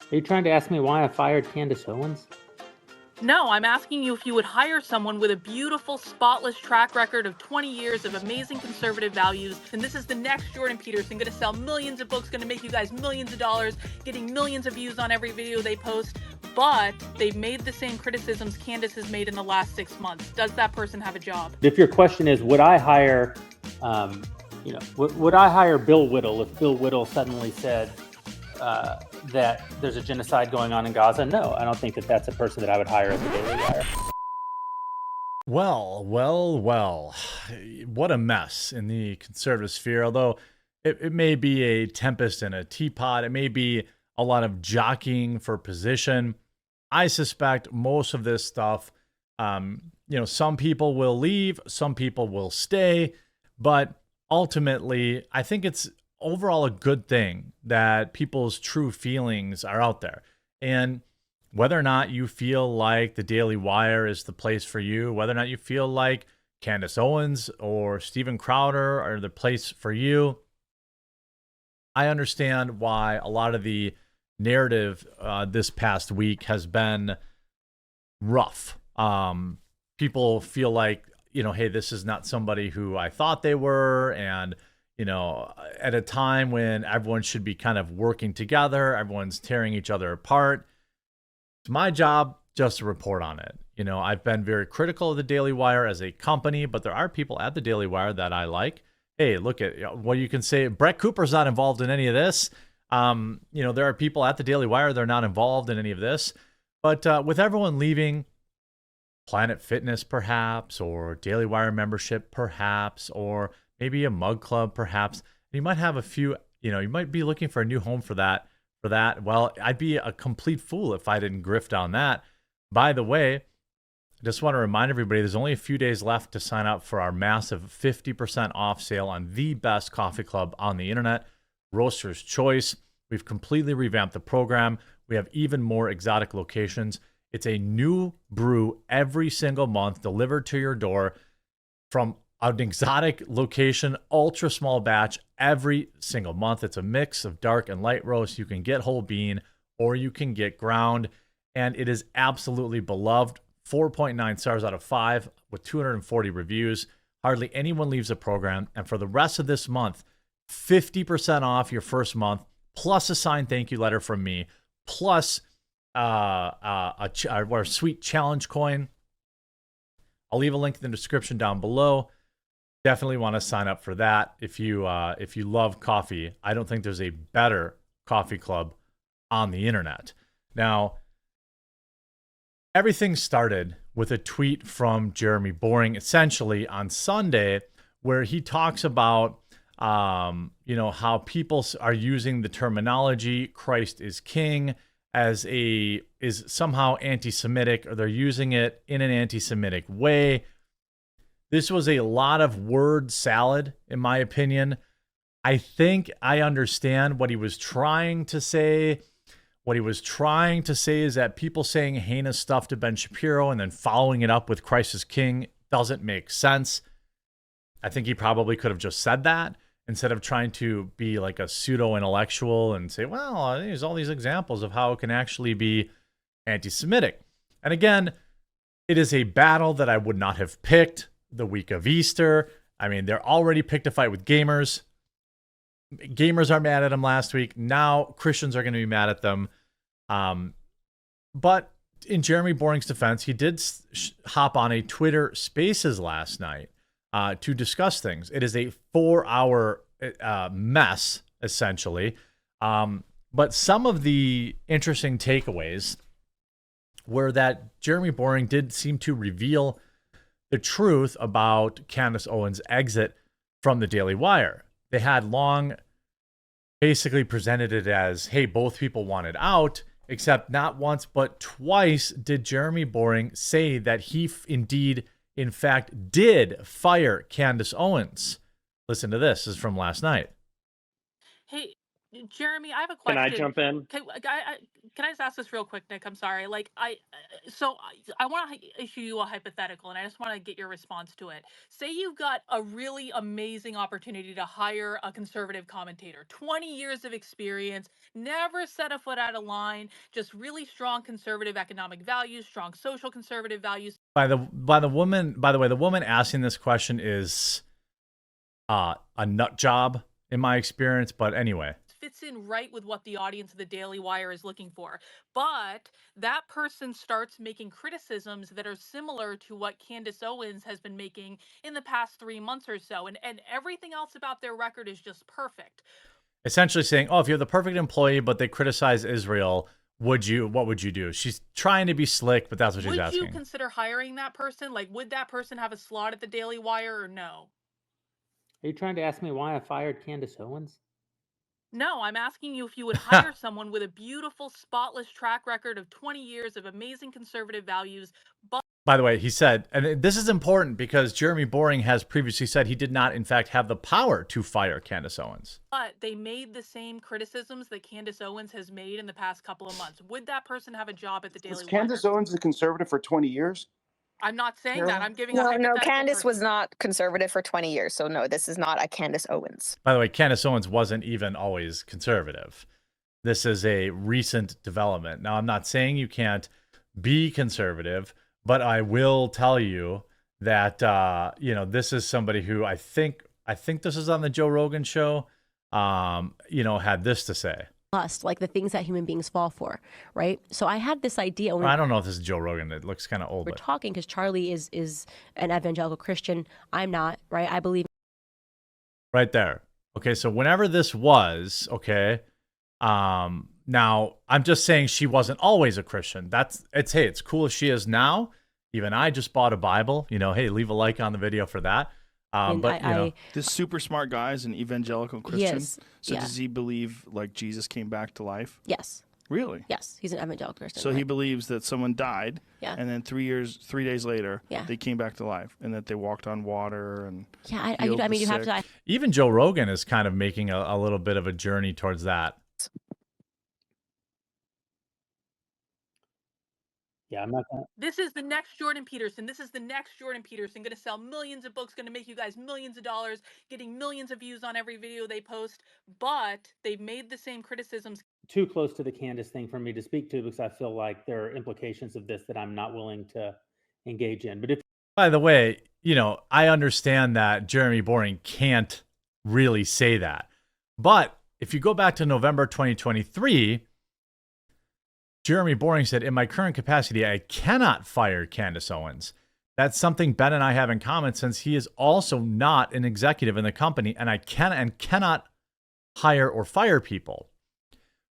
Are you trying to ask me why I fired Candace Owens? No, I'm asking you if you would hire someone with a beautiful, spotless track record of 20 years of amazing conservative values, and this is the next Jordan Peterson, gonna sell millions of books, gonna make you guys millions of dollars, getting millions of views on every video they post, but they've made the same criticisms Candace has made in the last 6 months. Does that person have a job? If your question is, would I hire, would I hire Bill Whittle if Bill Whittle suddenly said that there's a genocide going on in Gaza? No, I don't think that that's a person that I would hire at the Daily Wire. Well. What a mess in the conservative sphere. Although it may be a tempest in a teapot, it may be a lot of jockeying for position. I suspect most of this stuff, some people will leave, some people will stay, but ultimately, I think it's overall a good thing that people's true feelings are out there. And whether or not you feel like the Daily Wire is the place for you, whether or not you feel like Candace Owens or Steven Crowder are the place for you, I understand why a lot of the narrative this past week has been rough. People feel like, hey, this is not somebody who I thought they were. And, at a time when everyone should be kind of working together, everyone's tearing each other apart. It's my job just to report on it. I've been very critical of the Daily Wire as a company, but there are people at the Daily Wire that I like. Hey, look at what you can say. Brett Cooper's not involved in any of this. There are people at the Daily Wire that are not involved in any of this. But with everyone leaving Planet Fitness, perhaps, or Daily Wire membership, perhaps, or maybe a mug club, perhaps, you might have a few, you might be looking for a new home for that. Well, I'd be a complete fool if I didn't grift on that. By the way, I just want to remind everybody, there's only a few days left to sign up for our massive 50% off sale on the best coffee club on the internet, Roaster's Choice. We've completely revamped the program. We have even more exotic locations. It's a new brew every single month delivered to your door from an exotic location, ultra small batch every single month. It's a mix of dark and light roast. You can get whole bean or you can get ground, and it is absolutely beloved. 4.9 stars out of 5 with 240 reviews. Hardly anyone leaves the program. And for the rest of this month, 50% off your first month, plus a signed thank you letter from me, plus a sweet challenge coin. I'll leave a link in the description down below. Definitely want to sign up for that. If you love coffee, I don't think there's a better coffee club on the internet. Now, everything started with a tweet from Jeremy Boring, essentially on Sunday, where he talks about how people are using the terminology "Christ is King" is somehow anti-Semitic, or they're using it in an anti-Semitic way. This was a lot of word salad, in my opinion. I think I understand what he was trying to say. What he was trying to say is that people saying heinous stuff to Ben Shapiro and then following it up with Christ is King doesn't make sense. I think he probably could have just said that instead of trying to be like a pseudo-intellectual and say, well, there's all these examples of how it can actually be anti-Semitic. And again, it is a battle that I would not have picked the week of Easter. I mean, they're already picked a fight with gamers. Gamers are mad at him last week. Now Christians are going to be mad at them. But in Jeremy Boring's defense, he did hop on a Twitter Spaces last night to discuss things. It is a 4-hour mess, essentially. But some of the interesting takeaways were that Jeremy Boring did seem to reveal the truth about Candace Owens' exit from the Daily Wire. They had long basically presented it as, hey, both people wanted out, except not once but twice did Jeremy Boring say that he indeed, in fact, did fire Candace Owens. Listen to this. This is from last night. Hey, Jeremy, I have a Can I question. jump in? Can I just ask this real quick, Nick? I'm sorry. I want to issue you a hypothetical, and I just want to get your response to it. Say you've got a really amazing opportunity to hire a conservative commentator, 20 years of experience, never set a foot out of line, just really strong conservative economic values, strong social conservative values. By the way, the woman asking this question is a nut job in my experience. But anyway, Fits in right with what the audience of the Daily Wire is looking for. But that person starts making criticisms that are similar to what Candace Owens has been making in the past 3 months or so. And everything else about their record is just perfect. essentially saying, oh, if you're the perfect employee, but they criticize Israel, what would you do? She's trying to be slick, but that's what she's asking. Would you consider hiring that person? Like, would that person have a slot at the Daily Wire or no? Are you trying to ask me why I fired Candace Owens? No, I'm asking you if you would hire someone with a beautiful, spotless track record of 20 years of amazing conservative values. By the way, he said, and this is important because Jeremy Boring has previously said he did not, in fact, have the power to fire Candace Owens. But they made the same criticisms that Candace Owens has made in the past couple of months. Would that person have a job at the Daily Was Wire? Candace Owens a conservative for 20 years? I'm not saying that. I'm giving a No, hypothetical Candace person. was not conservative for 20 years. So no, this is not a Candace Owens. By the way, Candace Owens wasn't even always conservative. This is a recent development. Now, I'm not saying you can't be conservative, but I will tell you that this is somebody who I think this is on the Joe Rogan show. Had this to say. Lust, like the things that human beings fall for, right? So I had this idea. When I don't know if this is Joe Rogan. It looks kind of old. We're talking because Charlie is an evangelical Christian. I'm not, right? I believe. Right there. Okay, so whenever this was, okay, now I'm just saying she wasn't always a Christian. It's cool if she is now. Even I just bought a Bible. Hey, leave a like on the video for that. This super smart guy is an evangelical Christian. Yes, so does he believe like Jesus came back to life? Yes. Really? Yes, he's an evangelical Christian. So he believes that someone died, and then 3 days later, they came back to life, and that they walked on water and you have to. Even Joe Rogan is kind of making a little bit of a journey towards that. Yeah, I'm not gonna. This is the next Jordan Peterson. This is the next Jordan Peterson. Going to sell millions of books, going to make you guys millions of dollars, getting millions of views on every video they post. But they've made the same criticisms. Too close to the Candace thing for me to speak to because I feel like there are implications of this that I'm not willing to engage in. But by the way, I understand that Jeremy Boring can't really say that. But if you go back to November 2023, Jeremy Boring said, in my current capacity, I cannot fire Candace Owens. That's something Ben and I have in common since he is also not an executive in the company, and I cannot hire or fire people.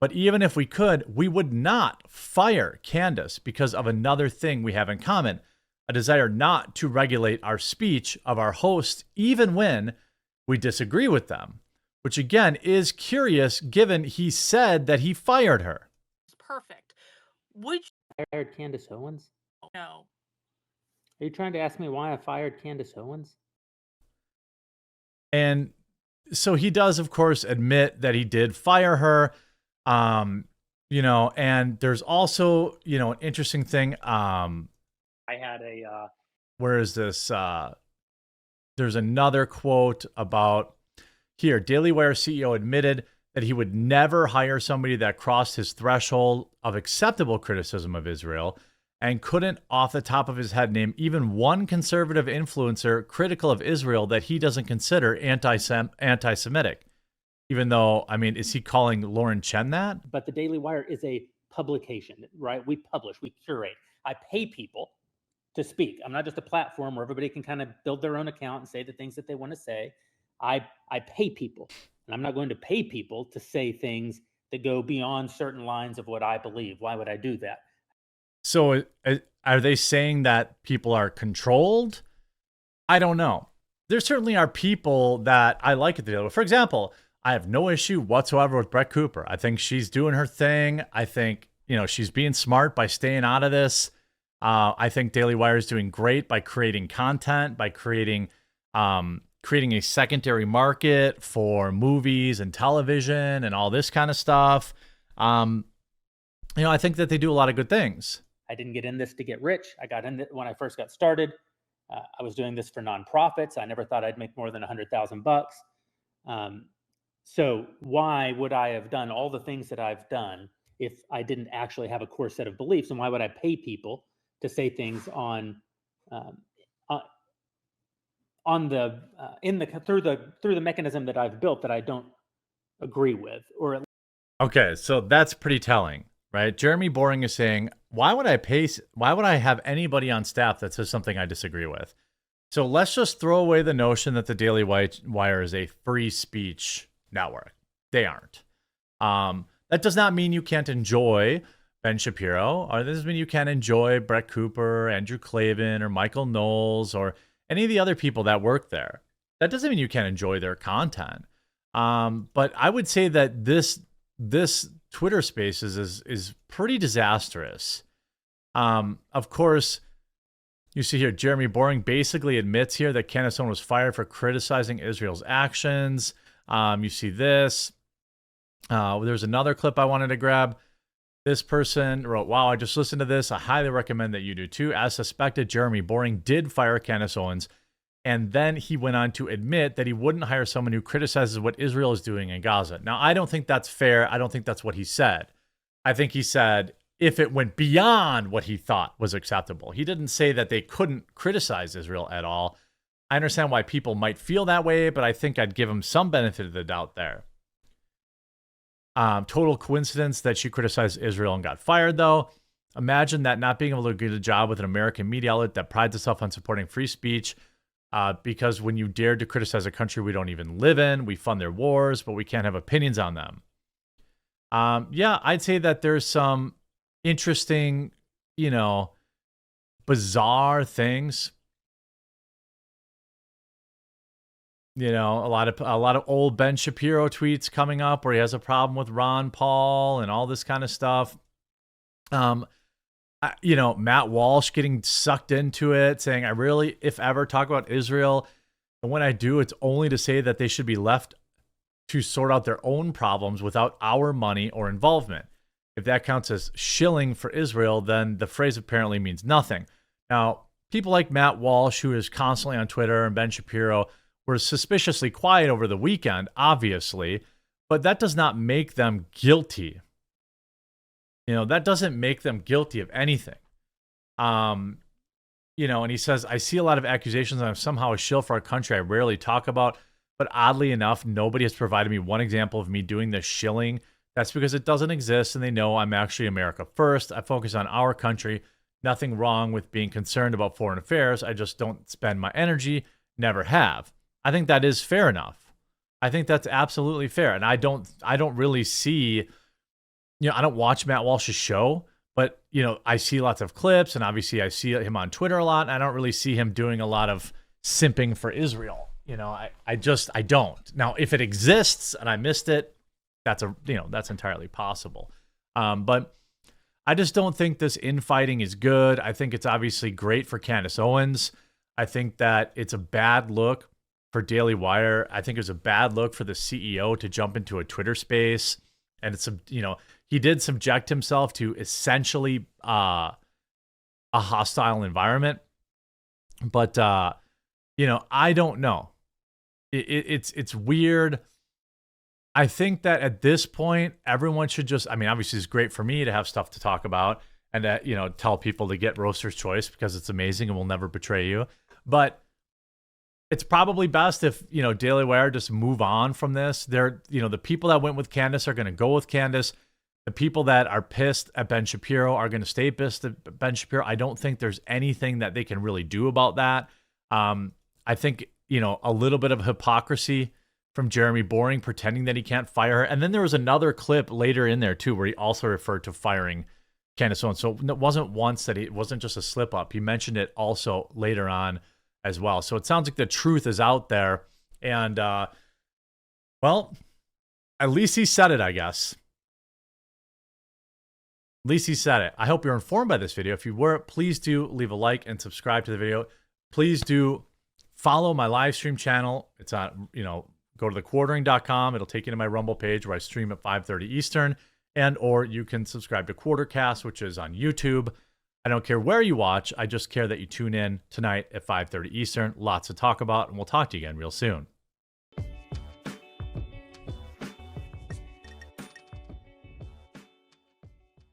But even if we could, we would not fire Candace because of another thing we have in common, a desire not to regulate our speech of our hosts, even when we disagree with them, which again is curious given he said that he fired her. It's perfect. Would you fired Candace Owens? No. Are you trying to ask me why I fired Candace Owens? And so he does, of course, admit that he did fire her. And there's also, an interesting thing. Where is this? There's another quote about here. Daily Wire CEO admitted that he would never hire somebody that crossed his threshold of acceptable criticism of Israel and couldn't, off the top of his head, name even one conservative influencer critical of Israel that he doesn't consider anti-Semitic. Even though, is he calling Lauren Chen that? But the Daily Wire is a publication, right? We publish, we curate. I pay people to speak. I'm not just a platform where everybody can kind of build their own account and say the things that they want to say. I pay people. And I'm not going to pay people to say things that go beyond certain lines of what I believe. Why would I do that? So are they saying that people are controlled? I don't know. There certainly are people that I like at the deal. For example, I have no issue whatsoever with Brett Cooper. I think she's doing her thing. I think, she's being smart by staying out of this. I think Daily Wire is doing great by creating content, by creating creating a secondary market for movies and television and all this kind of stuff. I think that they do a lot of good things. I didn't get in this to get rich. I got in it when I first got started. I was doing this for nonprofits. I never thought I'd make more than $100,000. So why would I have done all the things that I've done if I didn't actually have a core set of beliefs? And why would I pay people to say things through the mechanism that I've built that I don't agree with? Okay, so that's pretty telling, right? Jeremy Boring is saying, why would I have anybody on staff that says something I disagree with? So let's just throw away the notion that the Daily Wire is a free speech network. They aren't. That does not mean you can't enjoy Ben Shapiro, or this doesn't mean you can't enjoy Brett Cooper, Andrew Klavan, or Michael Knowles, or any of the other people that work there. That doesn't mean you can't enjoy their content. But I would say that this Twitter Spaces is pretty disastrous. Of course, you see here, Jeremy Boring basically admits here that Candace Owens was fired for criticizing Israel's actions. You see this. There's another clip I wanted to grab. This person wrote, wow, I just listened to this. I highly recommend that you do too. As suspected, Jeremy Boring did fire Candace Owens. And then he went on to admit that he wouldn't hire someone who criticizes what Israel is doing in Gaza. Now, I don't think that's fair. I don't think that's what he said. I think he said if it went beyond what he thought was acceptable. He didn't say that they couldn't criticize Israel at all. I understand why people might feel that way, but I think I'd give him some benefit of the doubt there. Total coincidence that she criticized Israel and got fired, though. Imagine that, not being able to get a job with an American media outlet that prides itself on supporting free speech. Because when you dared to criticize a country we don't even live in, we fund their wars, but we can't have opinions on them. Yeah, I'd say that there's some interesting, bizarre things. A lot of old Ben Shapiro tweets coming up where he has a problem with Ron Paul and all this kind of stuff. Matt Walsh getting sucked into it, saying, I really, if ever, talk about Israel. And when I do, it's only to say that they should be left to sort out their own problems without our money or involvement. If that counts as shilling for Israel, then the phrase apparently means nothing. Now, people like Matt Walsh, who is constantly on Twitter, and Ben Shapiro were suspiciously quiet over the weekend, obviously, but that does not make them guilty. That doesn't make them guilty of anything. And he says, I see a lot of accusations that I'm somehow a shill for a country I rarely talk about, but oddly enough, nobody has provided me one example of me doing this shilling. That's because it doesn't exist, and they know I'm actually America first. I focus on our country. Nothing wrong with being concerned about foreign affairs. I just don't spend my energy, never have. I think that is fair enough. I think that's absolutely fair. And I don't really see... I don't watch Matt Walsh's show, but, I see lots of clips, and obviously I see him on Twitter a lot, and I don't really see him doing a lot of simping for Israel. I don't. Now, if it exists and I missed it, that's entirely possible. But I just don't think this infighting is good. I think it's obviously great for Candace Owens. I think that it's a bad look for Daily Wire. I think it was a bad look for the CEO to jump into a Twitter space. And it's, he did subject himself to essentially a hostile environment. But, I don't know. It's weird. I think that at this point, everyone should just, obviously it's great for me to have stuff to talk about and to, tell people to get Roaster's Choice because it's amazing and will never betray you. But it's probably best if, Daily Wire just move on from this. The people that went with Candace are going to go with Candace. The people that are pissed at Ben Shapiro are going to stay pissed at Ben Shapiro. I don't think there's anything that they can really do about that. I think, a little bit of hypocrisy from Jeremy Boring pretending that he can't fire her. And then there was another clip later in there too, where he also referred to firing Candace Owens. So it wasn't once that it wasn't just a slip up. He mentioned it also later on as well. So it sounds like the truth is out there. And, well, at least he said it, I guess. At least he said it. I hope you're informed by this video. If you were, please do leave a like and subscribe to the video. Please do follow my live stream channel. It's on, go to thequartering.com. It'll take you to my Rumble page where I stream at 5:30 Eastern, or you can subscribe to Quartercast, which is on YouTube. I don't care where you watch. I just care that you tune in tonight at 5:30 Eastern. Lots to talk about, and we'll talk to you again real soon.